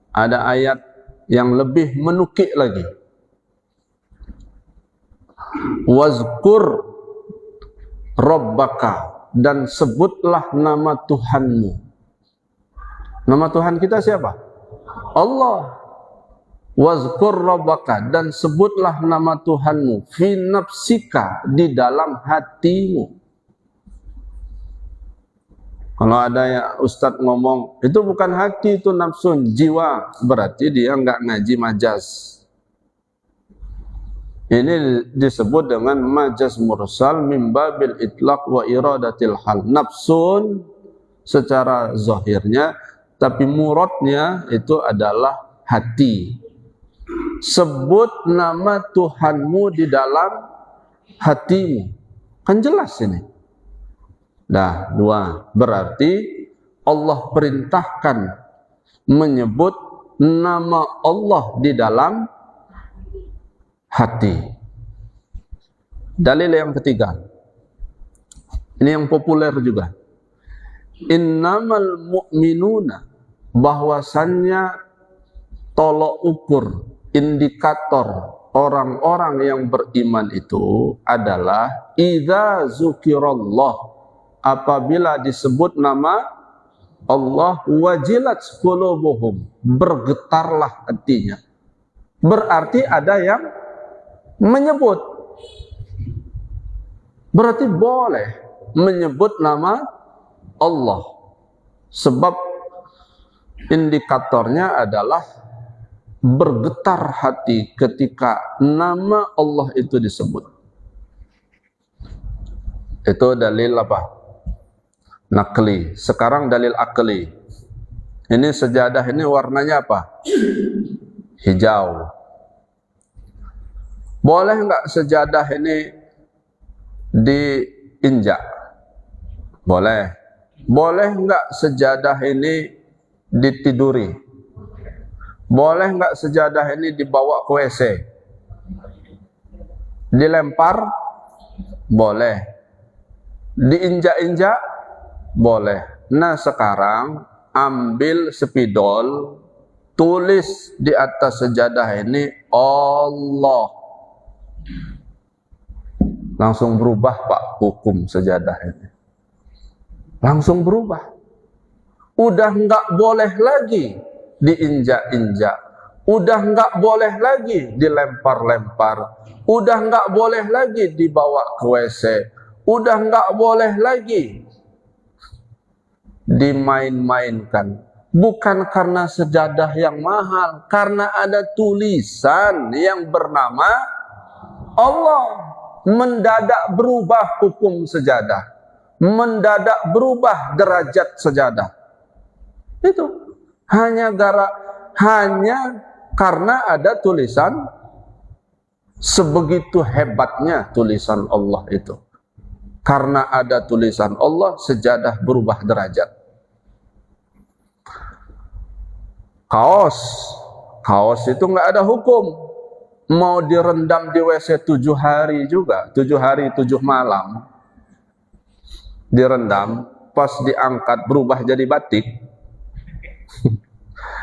ada ayat yang lebih menukik lagi. Wazkur Rabbaka, dan sebutlah nama Tuhanmu. Nama Tuhan kita siapa? Allah. Wazkur Rabbaka, dan sebutlah nama Tuhanmu fi nafsika, di dalam hatimu. Kalau ada ya Ustadz ngomong, itu bukan hati, itu nafsun, jiwa, berarti dia enggak ngaji majaz. Ini disebut dengan majaz mursal min babil itlaq wa iradatil hal. Nafsun secara zahirnya, tapi muradnya itu adalah hati. Sebut nama Tuhanmu di dalam hatimu. Kan jelas ini. Nah, dua. Berarti Allah perintahkan menyebut nama Allah di dalam hati. Dalil yang ketiga. Ini yang populer juga. Innamal mu'minuna, bahwasannya tolok ukur, indikator orang-orang yang beriman itu adalah idza zukirallah, apabila disebut nama Allah, wajilat qulubuhum, bergetarlah hatinya. Berarti ada yang menyebut. Berarti boleh menyebut nama Allah. Sebab indikatornya adalah bergetar hati ketika nama Allah itu disebut. Itu dalil apa? Nakli. Sekarang dalil akli. Ini sejadah ini warnanya apa? Hijau. Boleh enggak sejadah ini diinjak? Boleh. Boleh enggak sejadah ini ditiduri? Boleh enggak sejadah ini dibawa ke WC? Dilempar? Boleh. Diinjak-injak? Boleh. Nah, sekarang ambil spidol, tulis di atas sejadah ini Allah. Langsung berubah Pak hukum sejadah ini. Langsung berubah. Udah enggak boleh lagi diinjak-injak. Udah enggak boleh lagi dilempar-lempar. Udah enggak boleh lagi dibawa ke WC. Udah enggak boleh lagi dimain-mainkan. Bukan karena sejadah yang mahal, karena ada tulisan yang bernama Allah. Mendadak berubah hukum sejadah. Mendadak berubah derajat sejadah. Itu hanya karena ada tulisan. Sebegitu hebatnya tulisan Allah itu. Karena ada tulisan Allah, sejadah berubah derajat. Kaos itu nggak ada hukum. Mau direndam di WC 7 hari juga, 7 hari 7 malam. Direndam, pas diangkat berubah jadi batik.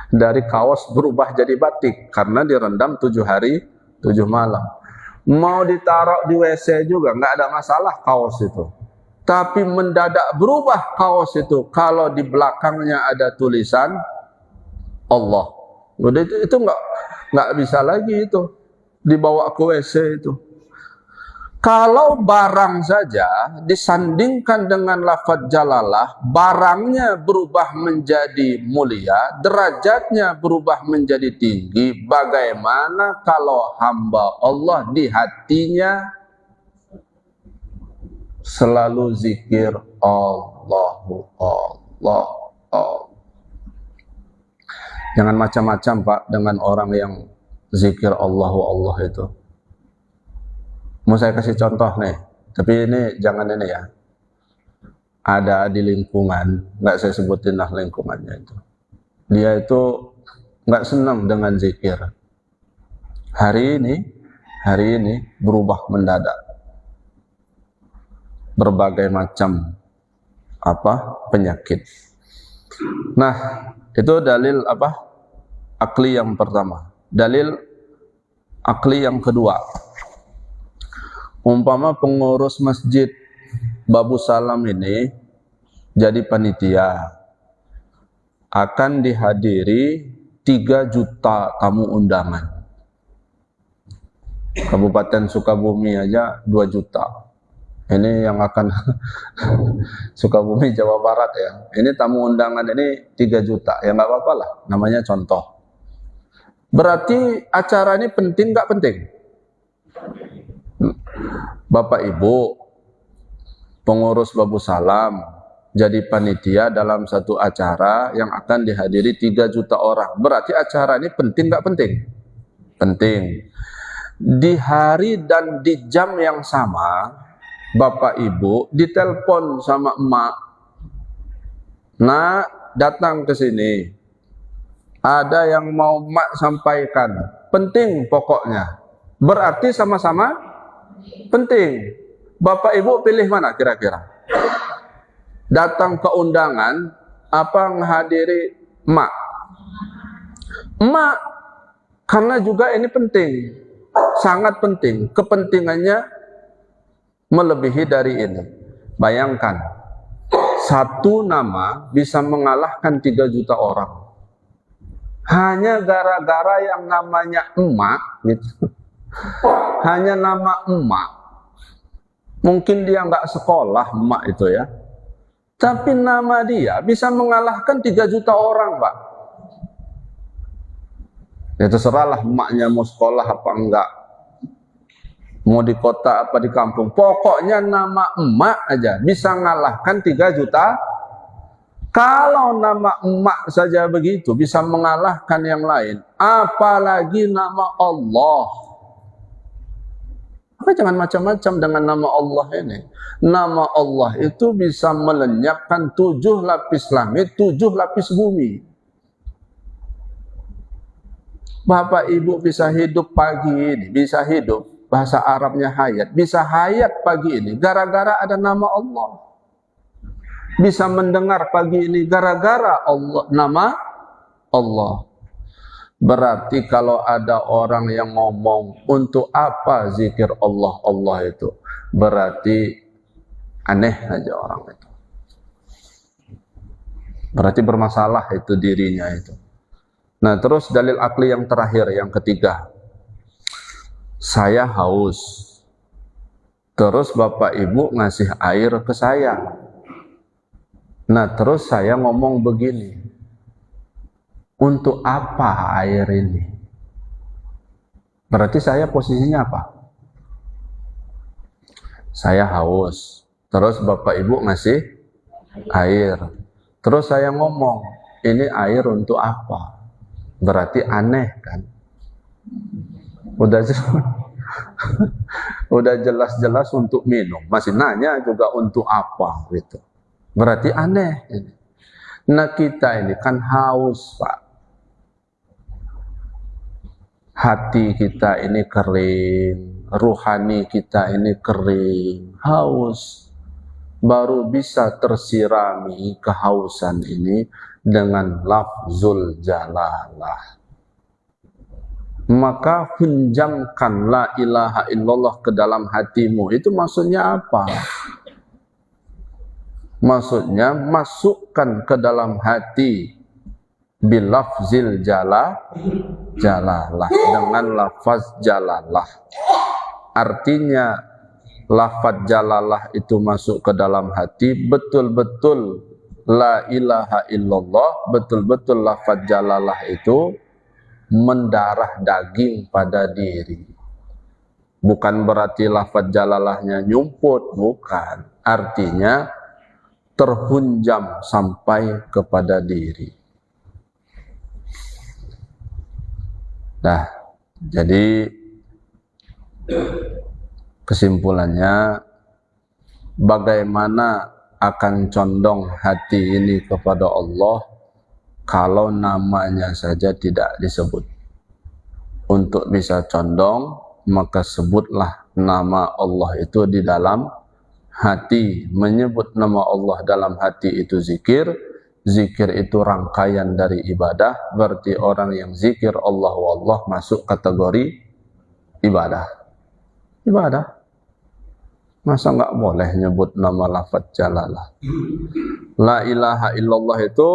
Dari kaos berubah jadi batik karena direndam 7 hari 7 malam. Mau ditaruh di WC juga nggak ada masalah kaos itu. Tapi mendadak berubah kaos itu kalau di belakangnya ada tulisan Allah. Udah itu nggak bisa lagi itu dibawa ke WC itu. Kalau barang saja disandingkan dengan lafaz jalalah, barangnya berubah menjadi mulia, derajatnya berubah menjadi tinggi. Bagaimana kalau hamba Allah di hatinya selalu zikir Allahu Allah, Allah. Jangan macam-macam Pak dengan orang yang zikir Allahu Allah itu. Mau saya kasih contoh nih, tapi ini jangan ini ya. Ada di lingkungan, nggak saya sebutin lah lingkungannya itu. Dia itu nggak senang dengan zikir. Hari ini berubah mendadak. Berbagai macam penyakit. Nah, itu dalil akli yang pertama. Dalil akli yang kedua. Umpama pengurus masjid Babu Salam ini jadi panitia, akan dihadiri 3 juta tamu undangan. Kabupaten Sukabumi aja 2 juta. Ini yang akan Sukabumi Jawa Barat ya. Ini tamu undangan ini 3 juta. Ya nggak apa-apa lah, namanya contoh. Berarti acara ini penting nggak penting? Bapak Ibu, pengurus Babu Salam, jadi panitia dalam satu acara yang akan dihadiri 3 juta orang. Berarti acara ini penting nggak penting? Penting. Di hari dan di jam yang sama, Bapak Ibu ditelepon sama emak, "Nak, datang ke sini. Ada yang mau emak sampaikan. Penting pokoknya." Berarti sama-sama penting. Bapak Ibu pilih mana kira-kira? Datang ke undangan apa menghadiri emak? Emak, karena juga ini penting, sangat penting. Kepentingannya melebihi dari ini. Bayangkan, satu nama bisa mengalahkan 3 juta orang. Hanya gara-gara yang namanya emak, gitu. Hanya nama emak. Mungkin dia nggak sekolah emak itu ya, tapi nama dia bisa mengalahkan 3 juta orang, Pak. Ya terserahlah emaknya mau sekolah apa enggak, mau di kota apa di kampung, pokoknya nama emak aja bisa mengalahkan 3 juta. Kalau nama emak saja begitu bisa mengalahkan yang lain, apalagi nama Allah. Maka jangan macam-macam dengan nama Allah ini. Nama Allah itu bisa melenyapkan 7 lapis langit, 7 lapis bumi. Bapak Ibu bisa hidup pagi ini, bisa hidup, bahasa Arabnya hayat, bisa hayat pagi ini gara-gara ada nama Allah. Bisa mendengar pagi ini gara-gara Allah, nama Allah. Berarti kalau ada orang yang ngomong untuk apa zikir Allah, Allah itu, berarti aneh aja orang itu. Berarti bermasalah itu dirinya itu. Nah terus dalil akli yang terakhir, yang ketiga. Saya haus. Terus Bapak Ibu ngasih air ke saya. Nah terus saya ngomong begini, untuk apa air ini? Berarti saya posisinya apa? Saya haus. Terus Bapak Ibu ngasih air. Terus saya ngomong, ini air untuk apa? Berarti aneh kan? Udah jelas-jelas untuk minum. Masih nanya juga untuk apa gitu. Berarti aneh ini. Nah kita ini kan haus, Pak. Hati kita ini kering, ruhani kita ini kering, haus. Baru bisa tersirami kehausan ini dengan lafzul jalalah. Maka hunjamkan la ilaha illallah ke dalam hatimu. Itu maksudnya apa? Maksudnya masukkan ke dalam hati bilafzil jalalah, dengan lafaz jalalah. Artinya lafaz jalalah itu masuk ke dalam hati, betul-betul la ilaha illallah, betul-betul lafaz jalalah itu mendarah daging pada diri. Bukan berarti lafaz jalalahnya nyumput, bukan. Artinya terhunjam sampai kepada diri. Nah, jadi kesimpulannya, bagaimana akan condong hati ini kepada Allah kalau namanya saja tidak disebut? Untuk bisa condong, maka sebutlah nama Allah itu di dalam hati. Menyebut nama Allah dalam hati itu zikir. Zikir itu rangkaian dari ibadah. Berarti orang yang zikir Allah wallah masuk kategori ibadah. Ibadah. Masa nggak boleh nyebut nama lafaz jalalah? La ilaha illallah itu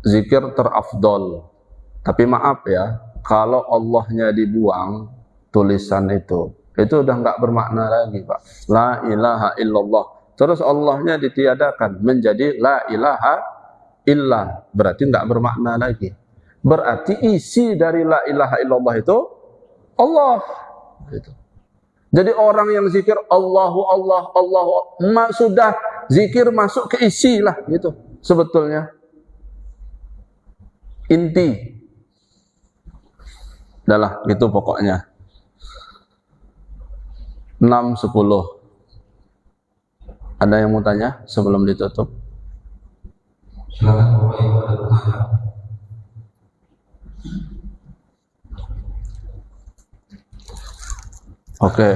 zikir terafdol. Tapi maaf ya, kalau Allahnya dibuang tulisan itu udah nggak bermakna lagi, Pak. La ilaha illallah. Terus Allahnya ditiadakan menjadi la ilaha illah, berarti nggak bermakna lagi. Berarti isi dari la ilaha illallah itu Allah. Gitu. Jadi orang yang zikir Allahu Allah, Allahu sudah zikir masuk ke isi lah gitu sebetulnya. Inti. Adalah gitu pokoknya. 6-10. Ada yang mau tanya sebelum ditutup? Silakan Bapak Ibu ada pertanyaan. Oke.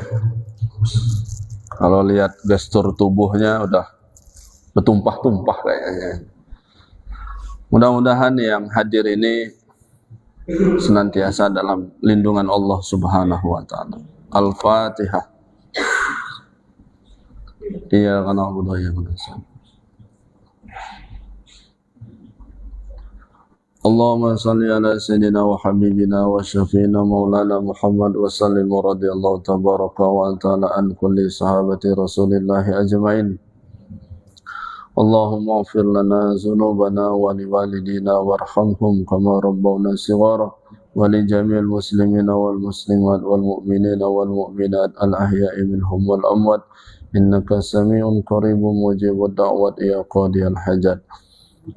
Kalau lihat gestur tubuhnya udah bertumpah-tumpah kayaknya. Mudah-mudahan yang hadir ini senantiasa dalam lindungan Allah Subhanahu wa taala. Al-Fatihah. Iya karena Allah yang menasab. Allahumma salli ala sayyidina wa habibina wa syafiina maulana Muhammad wa sallim radhiyallahu tabaraka wa ta'ala an kulli sahabati Rasulillahi ajma'in. Allahumma ighfir lana dzunubana wa liwalidina warhamhum kama rabbawna shighara wa li jami'il muslimina wal muslimat wal mu'minina wal mu'minat al ahya'i minhum wal amwat innaka sami'un qaribun mujibud da'wat ya qadiyal hajat.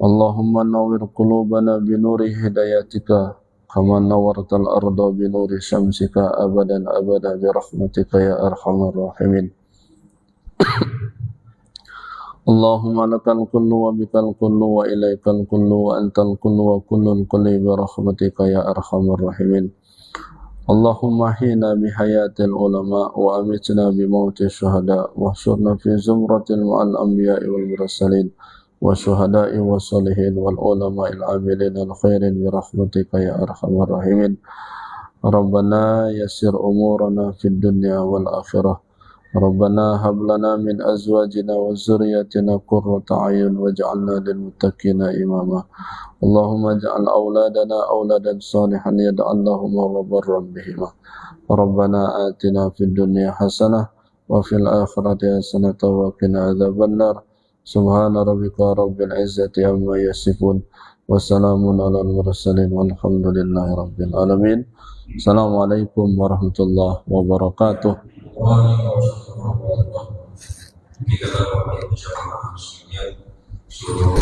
Allahumma nawwir qulubana binuri hidayatika kama nawwartal arda binuri syamsika abadan abada bi rahmatika ya arhamar rahimin. Allahumma lakal kullu wa bikal kullu wa ilaikal kullu wa antal kullu wa kullun kulli bi rahmatika ya arhamar rahimin. Allahumma hina bi hayatil ulama wa amitna bi mauti syuhada wa syurna fi zumratil ma'al anbiya'i wal mursalin wa syuhada'i wa salihin wal ulama'il amilin al khairin bi rahmatika ya arhamar rahimin. Rabbana yassir umurana fid dunya wal akhirah. Rabbana hab lana min azwajina wa zurriyyatina qurrata a'yun waj'alna lil muttaqina imama. Allahumma ij'al auladana auladan salihan yad'allahuma wa barran bihima. Rabbana atina fid dunya hasanah wa fil akhirati hasanah wa qina adzabannar. Subhana rabbika rabbil izzati amma yasifun wa salamun alal mursalin walhamdulillahi rabbil alamin. Assalamualaikum warahmatullahi wabarakatuh. Waalaikumsalam warahmatullahi wabarakatuh. Kita Bapak Ibu jamaah muslimin seluruh